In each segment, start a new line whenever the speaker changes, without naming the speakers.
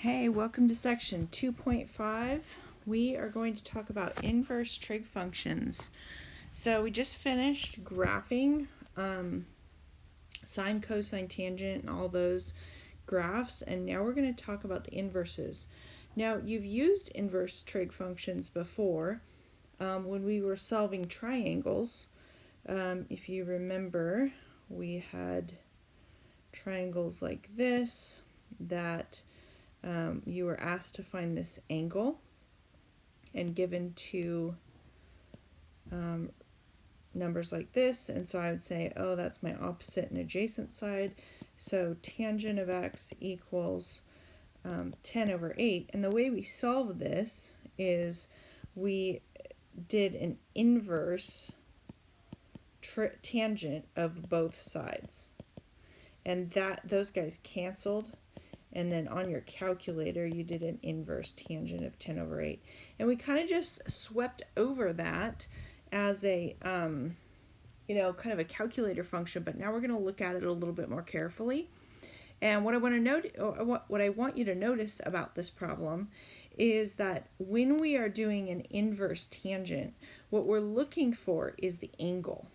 Hey, welcome to section 2.5. We are going to talk about inverse trig functions. So we just finished graphing sine, cosine, tangent, and all those graphs, and now we're going to talk about the inverses. Now, you've used inverse trig functions before when we were solving triangles. If you remember, we had triangles like this that you were asked to find this angle and given two numbers like this, and so I would say, oh, that's my opposite and adjacent side, so tangent of x equals 10 over 8. And the way we solve this is we did an inverse tangent of both sides, and those guys canceled. And then on your calculator, you did an inverse tangent of 10 over 8. And we kind of just swept over that as a, kind of a calculator function. But now we're going to look at it a little bit more carefully. And what I want you to notice about this problem is that when we are doing an inverse tangent, what we're looking for is the angle,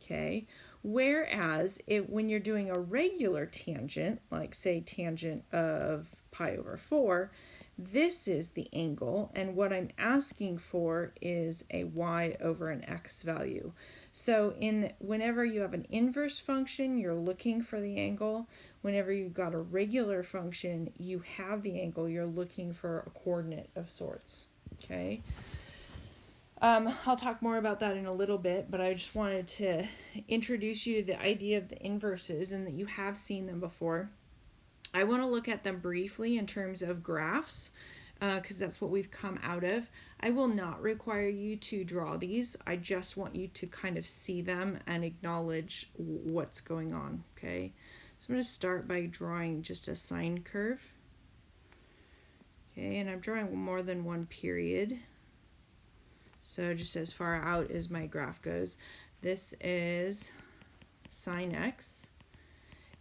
okay? Whereas when you're doing a regular tangent, like say tangent of pi over 4, this is the angle, and what I'm asking for is a y over an x value. So whenever you have an inverse function, you're looking for the angle. Whenever you've got a regular function, you have the angle, you're looking for a coordinate of sorts, okay? I'll talk more about that in a little bit, but I just wanted to introduce you to the idea of the inverses and that you have seen them before. I want to look at them briefly in terms of graphs because that's what we've come out of. I will not require you to draw these. I just want you to kind of see them and acknowledge what's going on, okay? So I'm going to start by drawing just a sine curve. Okay, and I'm drawing more than one period. So just as far out as my graph goes, this is sine x.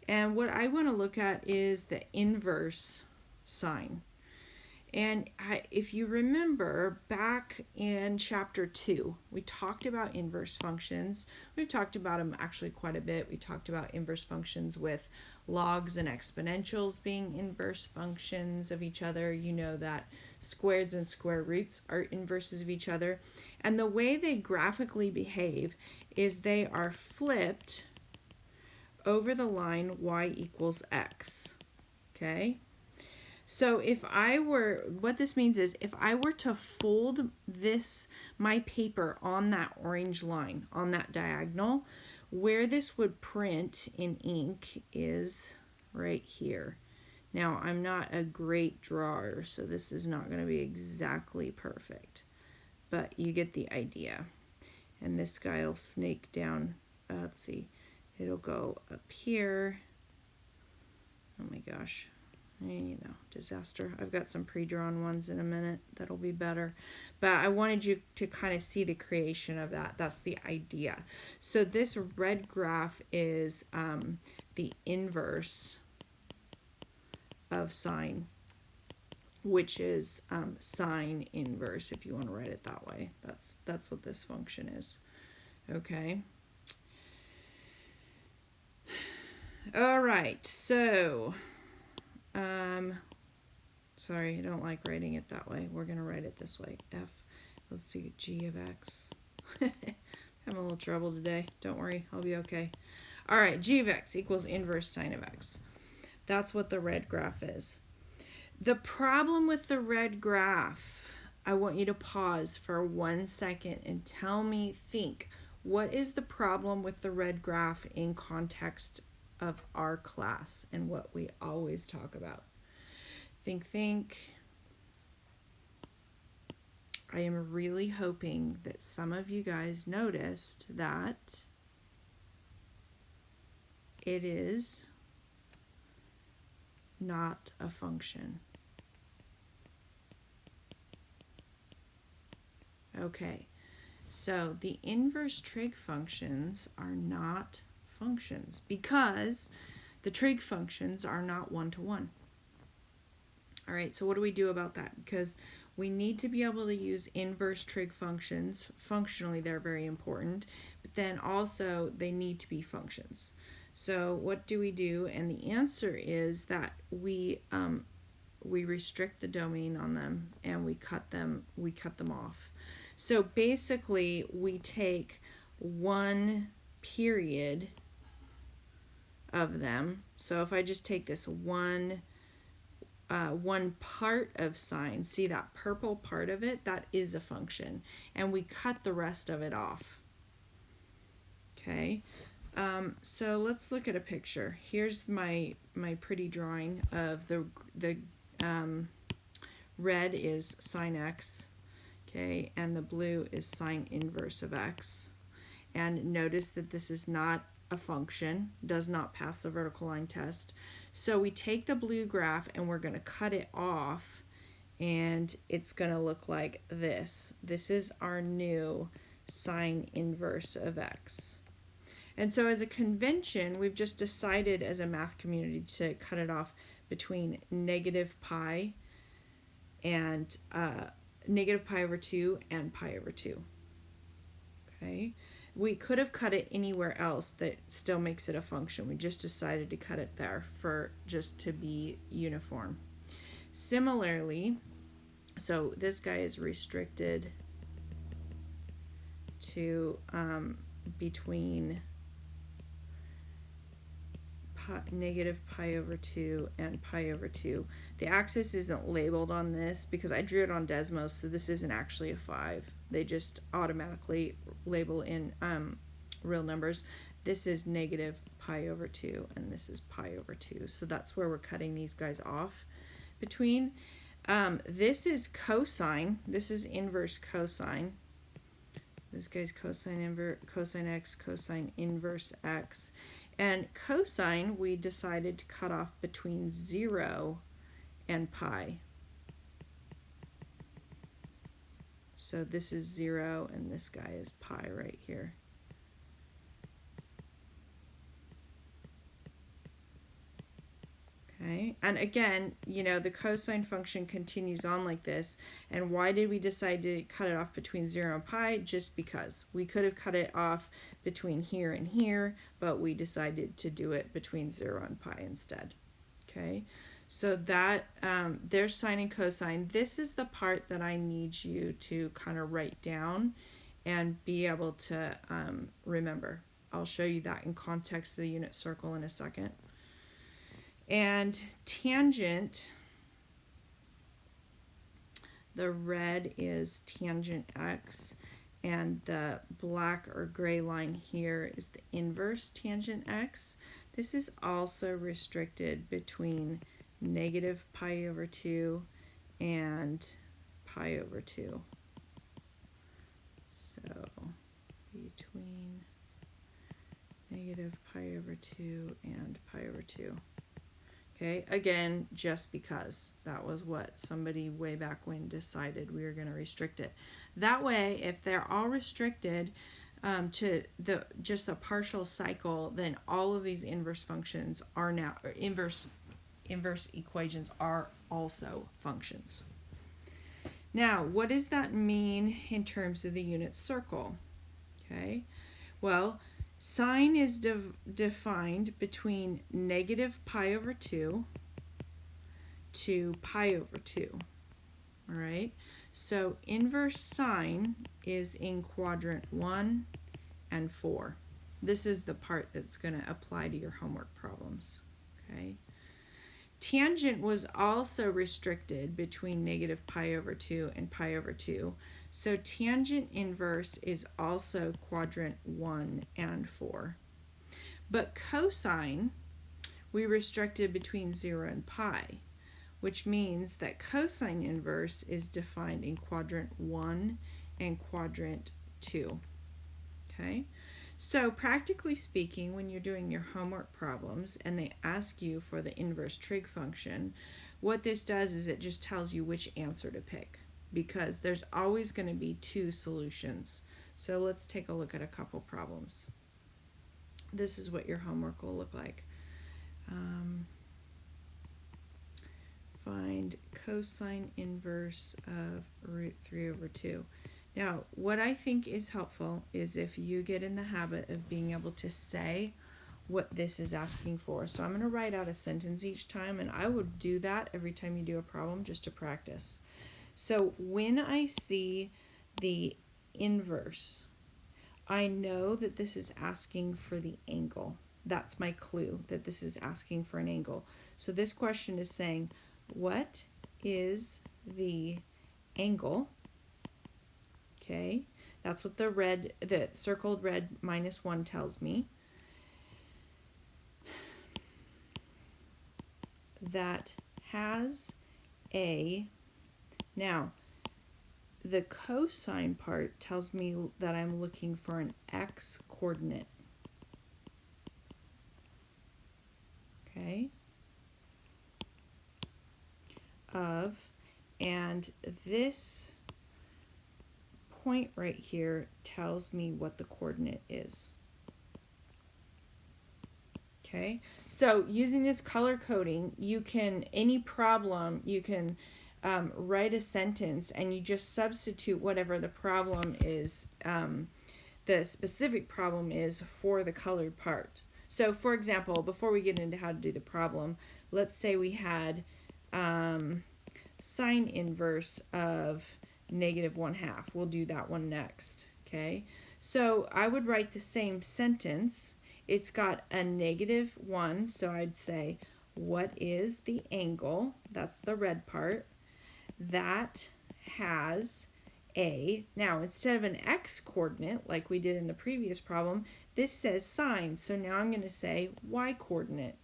And what I want to look at is the inverse sine. And if you remember back in chapter 2, we talked about inverse functions. We've talked about them actually quite a bit. We talked about inverse functions with logs and exponentials being inverse functions of each other. You know that squareds and square roots are inverses of each other. And the way they graphically behave is they are flipped over the line y equals x, okay? So what this means is if I were to fold my paper on that orange line, on that diagonal, where this would print in ink is right here. Now, I'm not a great drawer, so this is not going to be exactly perfect, but you get the idea. And this guy will snake down, let's see, it'll go up here. Oh my gosh. Disaster. I've got some pre-drawn ones in a minute that'll be better. But I wanted you to kind of see the creation of that. That's the idea. So this red graph is the inverse of sine, which is sine inverse, if you want to write it that way. That's what this function is. Okay. All right, so sorry, I don't like writing it that way. We're going to write it this way. Let's see, g of x. Having a little trouble today. Don't worry, I'll be okay. All right, g of x equals inverse sine of x. That's what the red graph is. The problem with the red graph, I want you to pause for 1 second and think, what is the problem with the red graph in context of our class and what we always talk about? Think. I am really hoping that some of you guys noticed that it is not a function. Okay, so the inverse trig functions are not functions because the trig functions are not one-to-one. All right, so what do we do about that? Because we need to be able to use inverse trig functions. Functionally, they're very important, but then also they need to be functions. So what do we do? And the answer is that we restrict the domain on them and we cut them off. So basically, we take one period of them. So if I just take this one part of sine, see that purple part of it, that is a function, and we cut the rest of it off. Okay, so let's look at a picture. Here's my pretty drawing of the red is sine x, okay, and the blue is sine inverse of x. And notice that this is not a function, does not pass the vertical line test. So we take the blue graph and we're going to cut it off, and it's going to look like this. This is our new sine inverse of x. And so as a convention, we've just decided as a math community to cut it off between negative pi and negative pi over 2 and pi over 2. Okay. We could have cut it anywhere else that still makes it a function. We just decided to cut it there for just to be uniform. Similarly, so this guy is restricted to between negative pi over 2 and pi over 2. The axis isn't labeled on this because I drew it on Desmos, so this isn't actually a 5. They just automatically label in real numbers. This is negative pi over 2 and this is pi over 2. So that's where we're cutting these guys off between. This is cosine. This is inverse cosine. This guy's cosine x, cosine inverse x. And cosine, we decided to cut off between 0 and pi. So this is 0 and this guy is pi right here. Okay, and again, you know, the cosine function continues on like this. And why did we decide to cut it off between 0 and pi? Just because. We could have cut it off between here and here, but we decided to do it between 0 and pi instead. Okay, so that there's sine and cosine. This is the part that I need you to kind of write down and be able to remember. I'll show you that in context of the unit circle in a second. And tangent, the red is tangent x, and the black or gray line here is the inverse tangent x. This is also restricted between negative pi over 2 and pi over 2. So between negative pi over 2 and pi over 2. Okay, again, just because that was what somebody way back when decided we were going to restrict it. That way, if they're all restricted to just a partial cycle, then all of these inverse functions are now, or inverse equations are also functions. Now, what does that mean in terms of the unit circle? Okay, well, sine is defined between negative pi over 2 to pi over 2. All right, so inverse sine is in quadrant 1 and 4. This is the part that's going to apply to your homework problems. Okay. Tangent was also restricted between negative pi over 2 and pi over 2. So tangent inverse is also quadrant 1 and 4. But cosine, we restricted between 0 and pi, which means that cosine inverse is defined in quadrant 1 and quadrant 2. Okay? So practically speaking, when you're doing your homework problems and they ask you for the inverse trig function, what this does is it just tells you which answer to pick, because there's always going to be two solutions. So let's take a look at a couple problems. This is what your homework will look like. find cosine inverse of root 3 over 2. Now, what I think is helpful is if you get in the habit of being able to say what this is asking for. So I'm going to write out a sentence each time, and I would do that every time you do a problem just to practice. So when I see the inverse, I know that this is asking for the angle. That's my clue that this is asking for an angle. So this question is saying, what is the angle? Okay, that's what the circled red -1 tells me. That has a, now the cosine part tells me that I'm looking for an x coordinate. Okay, of, and this point right here tells me what the coordinate is. Okay, so using this color coding, you can, any problem, you can write a sentence and you just substitute whatever the problem is, the specific problem is for the colored part. So for example, before we get into how to do the problem, let's say we had sine inverse of -1/2. We'll do that one next. Okay, so I would write the same sentence. It's got a -1, so I'd say, what is the angle? That's the red part. That has a, now instead of an x coordinate like we did in the previous problem, this says sine, so now I'm going to say y coordinate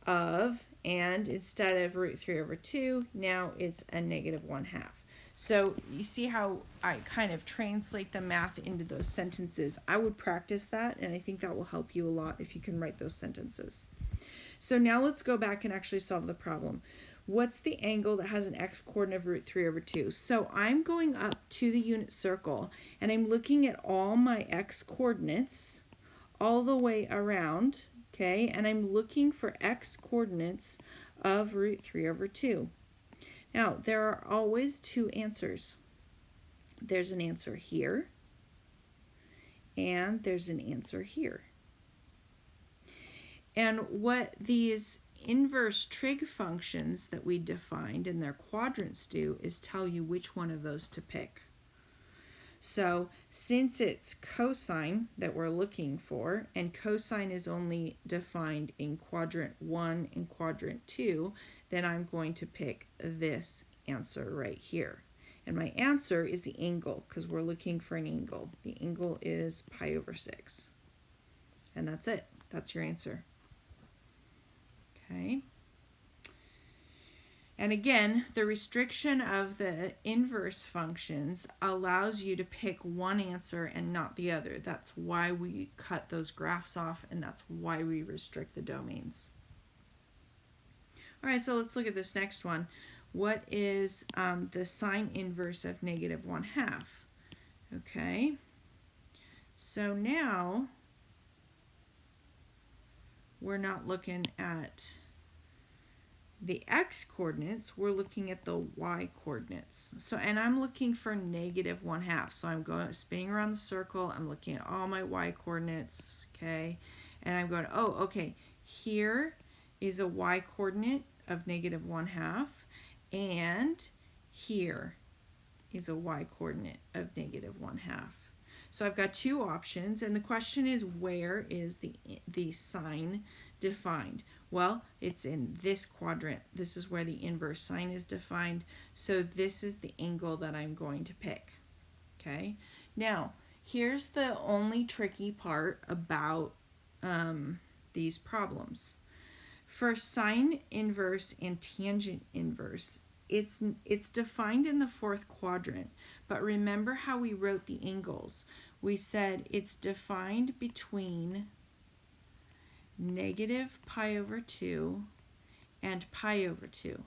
of, and instead of root 3 over 2, now it's a -1/2. So you see how I kind of translate the math into those sentences. I would practice that, and I think that will help you a lot if you can write those sentences. So now let's go back and actually solve the problem. What's the angle that has an x coordinate of root 3 over 2? So I'm going up to the unit circle, and I'm looking at all my x coordinates all the way around, okay? And I'm looking for x coordinates of root 3 over 2. Now, there are always two answers. There's an answer here, and there's an answer here. And what these inverse trig functions that we defined in their quadrants do is tell you which one of those to pick. So since it's cosine that we're looking for, and cosine is only defined in quadrant 1 and quadrant 2, then I'm going to pick this answer right here. And my answer is the angle, because we're looking for an angle. The angle is pi over 6. And that's it. That's your answer. Okay. And again, the restriction of the inverse functions allows you to pick one answer and not the other. That's why we cut those graphs off, and that's why we restrict the domains. All right, so let's look at this next one. What is the sine inverse of -1/2? Okay, so now we're not looking at the x coordinates, we're looking at the y coordinates. So, and I'm looking for -1/2. So I'm going spinning around the circle. I'm looking at all my y coordinates, okay? And I'm going, oh, okay, here is a y coordinate of -1/2, and here is a y coordinate of -1/2. So I've got two options, and the question is, where is the sine defined? Well, it's in this quadrant. This is where the inverse sine is defined. So this is the angle that I'm going to pick. Okay. Now, here's the only tricky part about these problems. For sine inverse and tangent inverse, it's defined in the fourth quadrant, but remember how we wrote the angles. We said it's defined between -pi over 2 and pi over 2.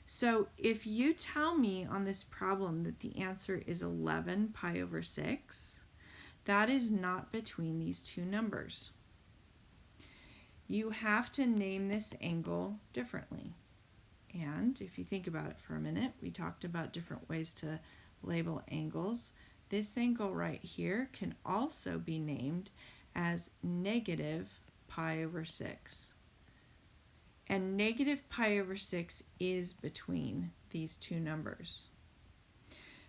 So if you tell me on this problem that the answer is 11 pi over 6, that is not between these two numbers. you have to name this angle differently. And if you think about it for a minute, we talked about different ways to label angles. This angle right here can also be named as negative pi over 6. And negative pi over 6 is between these two numbers.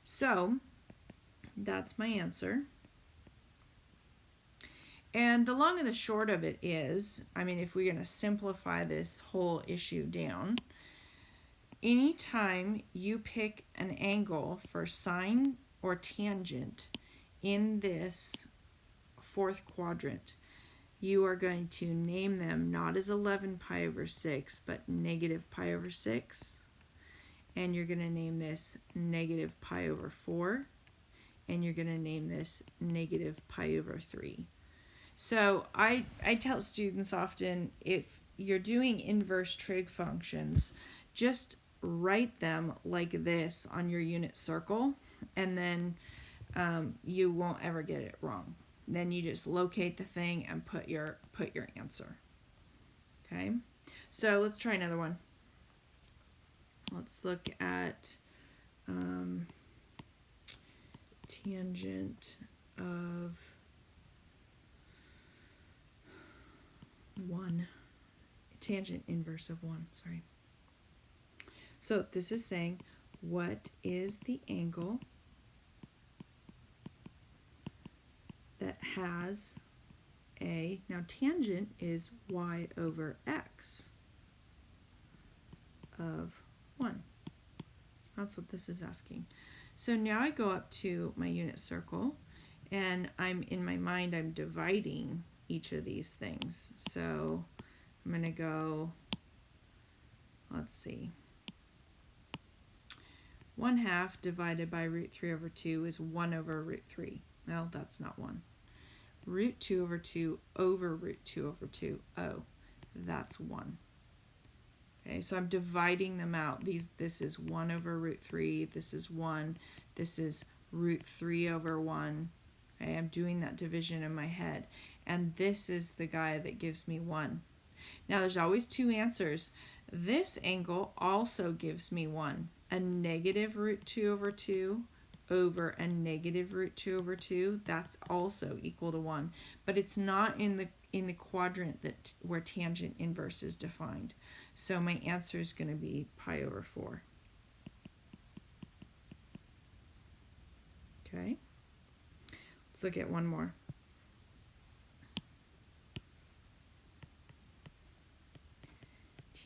So that's my answer. And the long and the short of it is, I mean, if we're going to simplify this whole issue down, anytime you pick an angle for sine or tangent in this fourth quadrant, you are going to name them not as 11 pi over 6, but negative pi over 6. And you're going to name this negative pi over 4. And you're going to name this negative pi over 3. So I tell students often, if you're doing inverse trig functions, just write them like this on your unit circle, and then you won't ever get it wrong. Then you just locate the thing and put your answer. Okay, so let's try another one. Let's look at tangent of 1. Tangent inverse of 1, sorry. So this is saying, what is the angle that has a, now tangent is y over x of 1. That's what this is asking. So now I go up to my unit circle, and I'm in my mind, I'm dividing each of these things. So I'm going to go, let's see, 1/2 divided by root 3 over 2 is 1 over root 3. Well, that's not 1. Root 2 over 2 over root 2 over 2. Oh, that's 1. Okay, so I'm dividing them out. This is 1 over root 3. This is 1. This is root 3 over 1. Okay, I'm doing that division in my head. And this is the guy that gives me 1. Now, there's always two answers. This angle also gives me 1. A negative root 2 over 2 over a negative root 2 over 2, that's also equal to 1. But it's not in the quadrant that where tangent inverse is defined. So my answer is going to be pi over 4. Okay. Let's look at one more.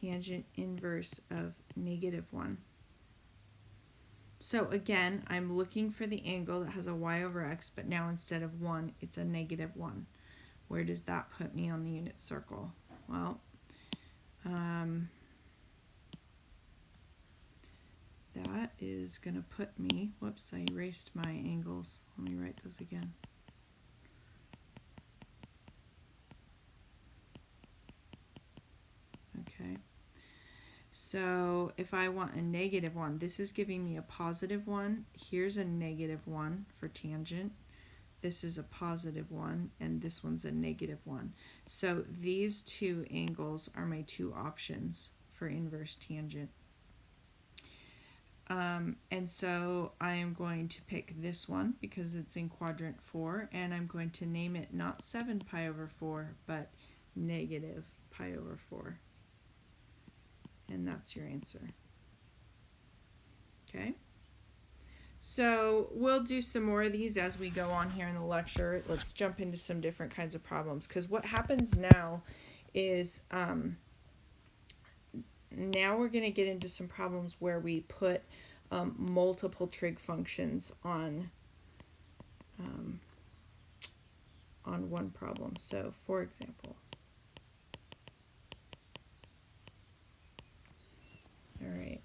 Tangent inverse of negative 1. So again, I'm looking for the angle that has a y over x, but now instead of 1, it's a negative 1. Where does that put me on the unit circle? Well, that is going to put me, whoops, I erased my angles. Let me write those again. Okay. So if I want a negative 1, this is giving me a positive 1. Here's a negative 1 for tangent. This is a positive 1, and this one's a negative 1. So these two angles are my two options for inverse tangent. And so I am going to pick this one because it's in quadrant 4, and I'm going to name it not 7 pi over 4, but negative pi over 4. And that's your answer. Okay. So we'll do some more of these as we go on here in the lecture. Let's jump into some different kinds of problems, because what happens now is now we're going to get into some problems where we put multiple trig functions on one problem. So for example, all right,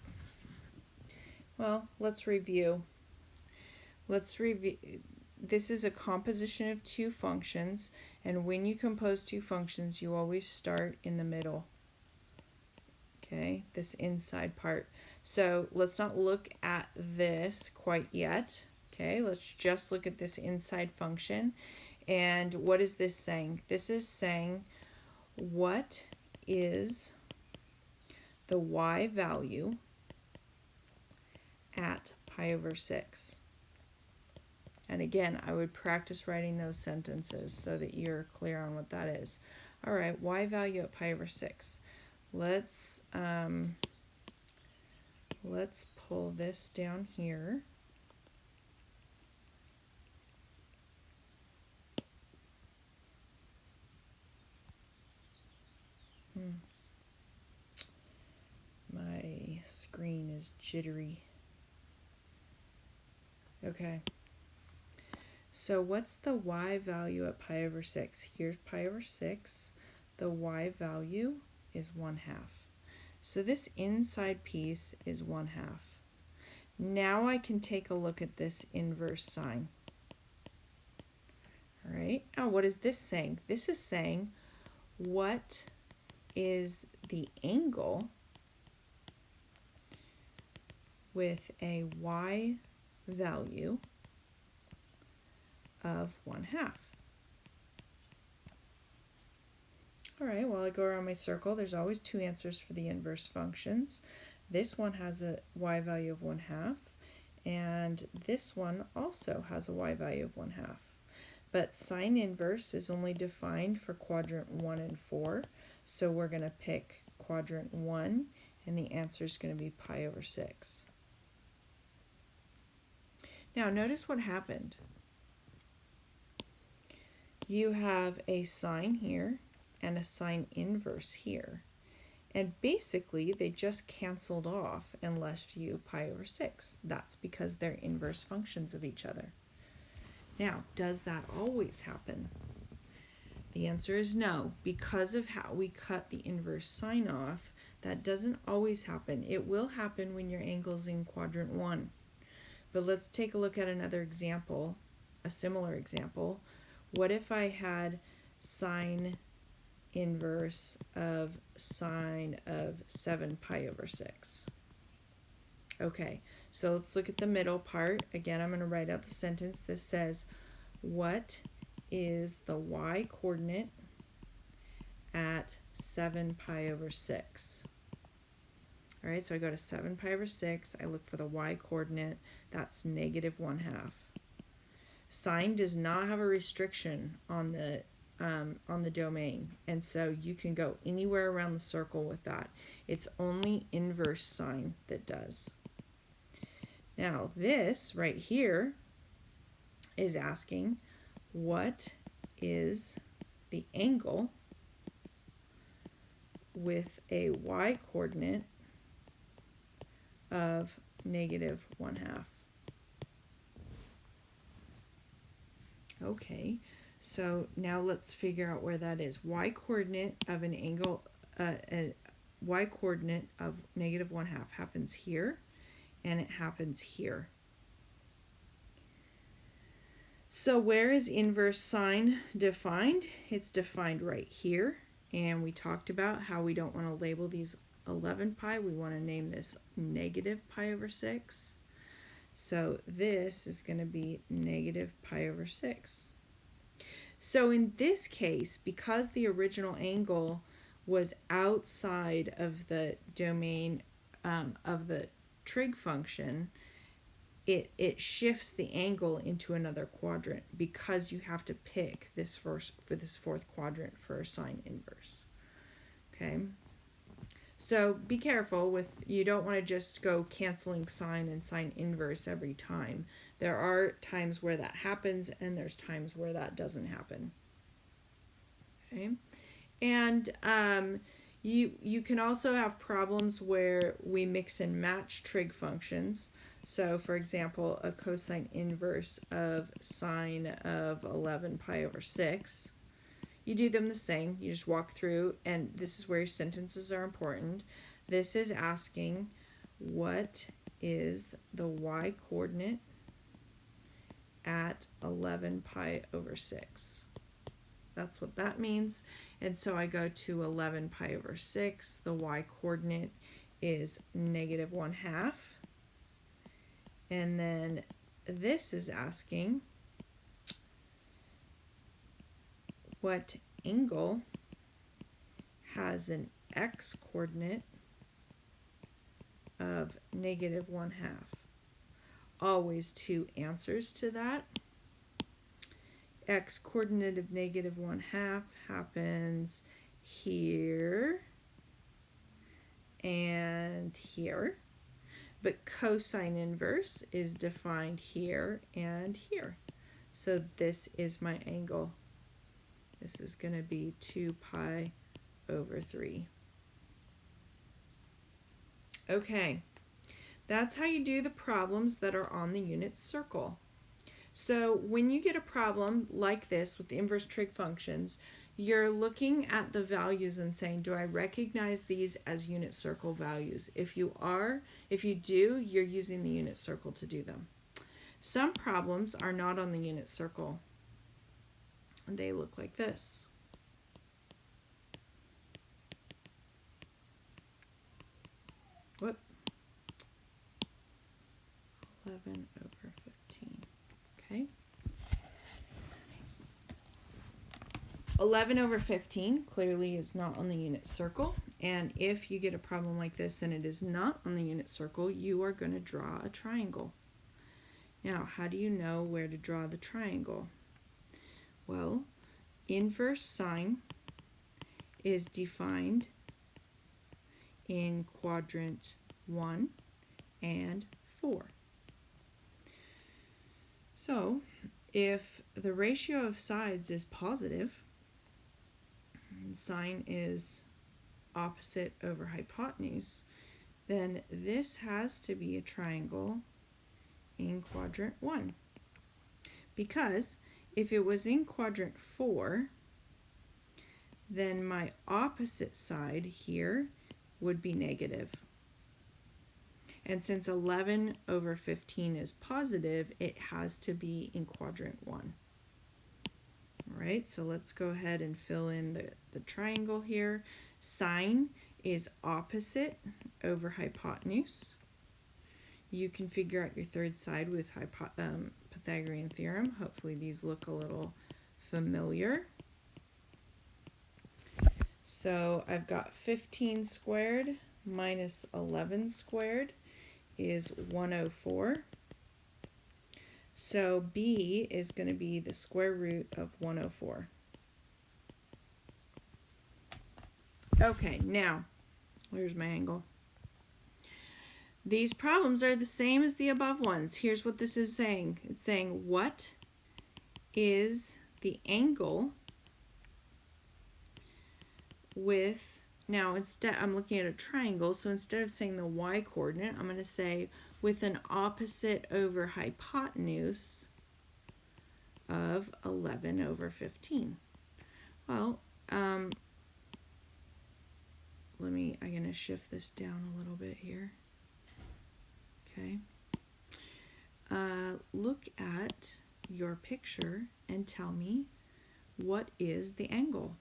well, let's review. This is a composition of two functions, and when you compose two functions, you always start in the middle. Okay, this inside part. So let's not look at this quite yet. Okay, let's just look at this inside function. And what is this saying? This is saying what is the y value at pi over 6? And again, I would practice writing those sentences so that you're clear on what that is. All right, y value at pi over 6. Let's pull this down here. My screen is jittery. Okay. So what's the y value at pi over 6? Here's pi over 6. The y value is 1/2. So this inside piece is 1/2. Now I can take a look at this inverse sign. All right. Now what is this saying? This is saying what is the angle with a y value of 1/2. All right, while I go around my circle, there's always two answers for the inverse functions. This one has a y value of 1/2, and this one also has a y value of 1/2. But sine inverse is only defined for quadrant 1 and 4, so we're going to pick quadrant 1, and the answer is going to be pi over 6. Now notice what happened. You have a sine here and a sine inverse here. And basically, they just canceled off and left you pi over 6. That's because they're inverse functions of each other. Now, does that always happen? The answer is no. Because of how we cut the inverse sine off, that doesn't always happen. It will happen when your angle's in quadrant 1. But let's take a look at another example, a similar example. What if I had sine inverse of sine of 7 pi over 6? Okay, so let's look at the middle part. Again, I'm going to write out the sentence. This says, what is the y coordinate at 7 pi over 6? All right, so I go to 7 pi over 6. I look for the y coordinate. That's negative 1/2. Sine does not have a restriction on the domain, and so you can go anywhere around the circle with that. It's only inverse sine that does. Now this right here is asking, what is the angle with a y coordinate of negative 1/2? Okay, so now let's figure out where that is. Y coordinate of an angle, y coordinate of negative 1/2 happens here, and it happens here. So where is inverse sine defined? It's defined right here, and we talked about how we don't want to label these 11 pi. We want to name this negative pi over 6. So this is going to be negative pi over 6. So in this case, because the original angle was outside of the domain of the trig function, it shifts the angle into another quadrant because you have to pick this fourth quadrant for a sine inverse. Okay. So be careful with, you don't want to just go canceling sine and sine inverse every time. There are times where that happens, and there's times where that doesn't happen. Okay, and you can also have problems where we mix and match trig functions. So for example, a cosine inverse of sine of 11 pi over 6. You do them the same. You just walk through, and this is where your sentences are important. This is asking, what is the y coordinate at 11 pi over 6? That's what that means. And so I go to 11 pi over 6. The y coordinate is negative 1/2. And then this is asking, what angle has an x-coordinate of -1/2. Always two answers to that. X-coordinate of -1/2 happens here and here, but cosine inverse is defined here and here. So this is my angle. This is going to be 2 pi over 3. Okay, that's how you do the problems that are on the unit circle. So when you get a problem like this with the inverse trig functions, you're looking at the values and saying, do I recognize these as unit circle values? If you do, you're using the unit circle to do them. Some problems are not on the unit circle. They look like this. Whoop. 11 over 15. Okay. 11 over 15 clearly is not on the unit circle, and if you get a problem like this and it is not on the unit circle, you are going to draw a triangle. Now, how do you know where to draw the triangle? Well, inverse sine is defined in quadrant 1 and 4. So, if the ratio of sides is positive, and sine is opposite over hypotenuse, then this has to be a triangle in quadrant 1. Because if it was in quadrant 4, then my opposite side here would be negative. And since 11 over 15 is positive, it has to be in quadrant 1. All right, so let's go ahead and fill in the triangle here. Sine is opposite over hypotenuse. You can figure out your third side with Pythagorean theorem. Hopefully these look a little familiar. So I've got 15 squared minus 11 squared is 104. So B is going to be the square root of 104. Okay, now, where's my angle? These problems are the same as the above ones. Here's what this is saying. It's saying, what is the angle with, now instead, I'm looking at a triangle, so instead of saying the y-coordinate, I'm going to say with an opposite over hypotenuse of 11 over 15. Well, I'm going to shift this down a little bit here. Okay. Look at your picture and tell me, what is the angle?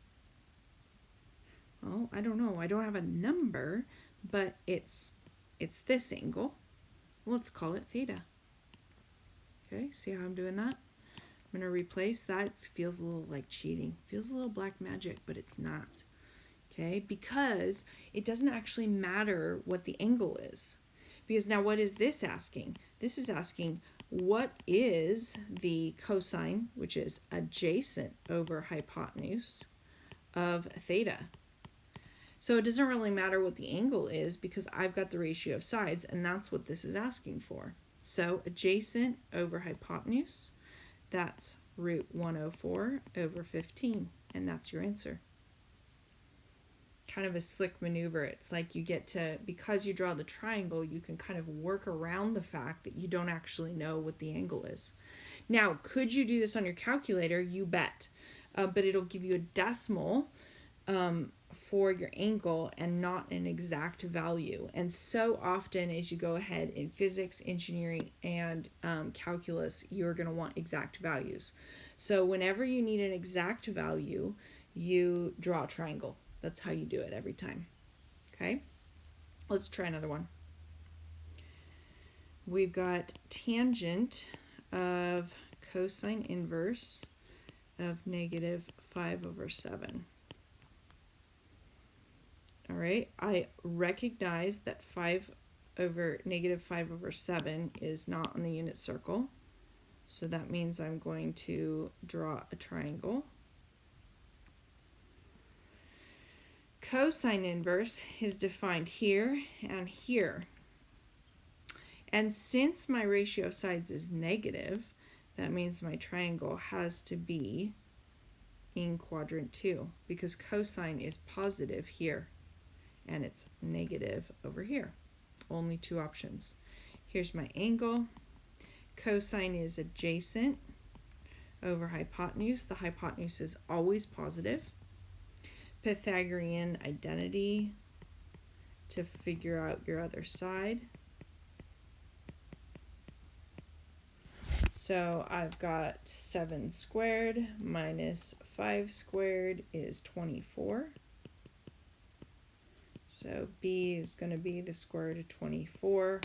Well, I don't know. I don't have a number, but it's this angle. Let's call it theta. Okay, see how I'm doing that? I'm going to replace that. It feels a little like cheating. Feels a little black magic, but it's not. Okay, because it doesn't actually matter what the angle is. Because now what is this asking? This is asking, what is the cosine, which is adjacent over hypotenuse, of theta? So it doesn't really matter what the angle is because I've got the ratio of sides, and that's what this is asking for. So adjacent over hypotenuse, that's root 104 over 15, and that's your answer. Kind of a slick maneuver. It's like you get to, because you draw the triangle, you can kind of work around the fact that you don't actually know what the angle is. Now, could you do this on your calculator? You bet. But it'll give you a decimal for your angle and not an exact value. And so often as you go ahead in physics, engineering, and calculus, you're going to want exact values. So whenever you need an exact value, you draw a triangle. That's how you do it every time. Okay, let's try another one. We've got tangent of cosine inverse of -5/7. All right, I recognize that negative 5 over 7 is not on the unit circle. So that means I'm going to draw a triangle. Cosine inverse is defined here and here. And since my ratio of sides is negative, that means my triangle has to be in quadrant 2 because cosine is positive here and it's negative over here. Only two options. Here's my angle. Cosine is adjacent over hypotenuse. The hypotenuse is always positive. Pythagorean identity to figure out your other side. So I've got 7 squared minus 5 squared is 24. So B is going to be the square root of 24.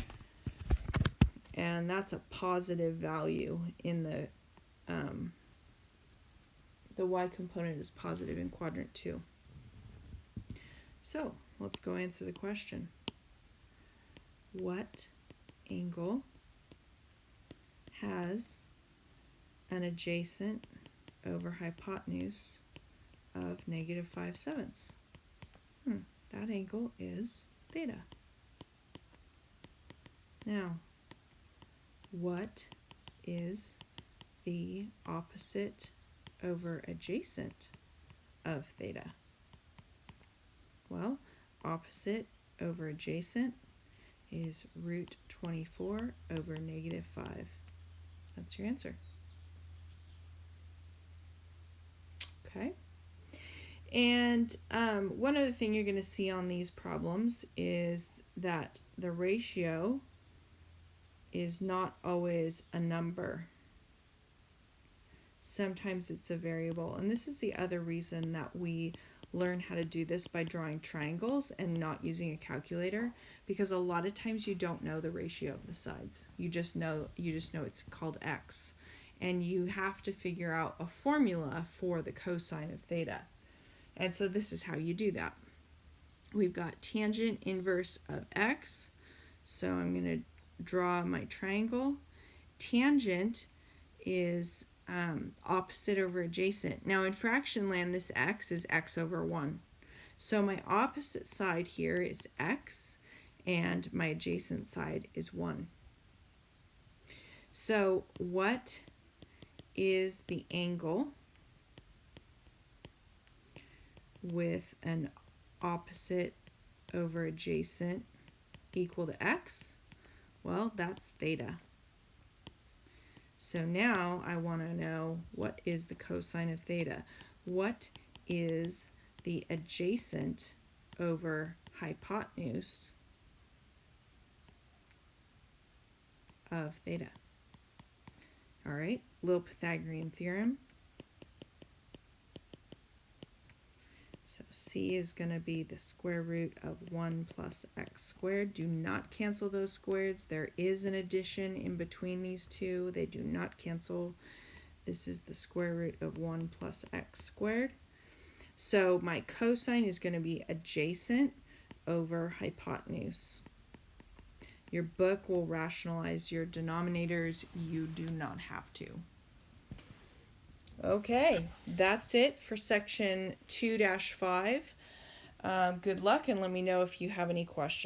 And that's a positive value in the y component is positive in quadrant 2. So let's go answer the question. What angle has an adjacent over hypotenuse of negative 5/7? That angle is theta. Now, what is the opposite over adjacent of theta? Well, opposite over adjacent is root 24 over negative 5. That's your answer. Okay. And one other thing you're going to see on these problems is that the ratio is not always a number. Sometimes it's a variable. And this is the other reason that we learn how to do this by drawing triangles and not using a calculator, because a lot of times you don't know the ratio of the sides. You just know it's called x. And you have to figure out a formula for the cosine of theta. And so this is how you do that. We've got tangent inverse of x. So I'm going to draw my triangle. Tangent is opposite over adjacent. Now in fraction land, this x is x over 1. So my opposite side here is x, and my adjacent side is 1. So what is the angle with an opposite over adjacent equal to x? Well, that's theta. So now I want to know, what is the cosine of theta? What is the adjacent over hypotenuse of theta? All right, little Pythagorean theorem. So C is going to be the square root of 1 plus x squared. Do not cancel those squares. There is an addition in between these two. They do not cancel. This is the square root of 1 plus x squared. So my cosine is going to be adjacent over hypotenuse. Your book will rationalize your denominators. You do not have to. Okay, that's it for section 2-5. Good luck, and let me know if you have any questions.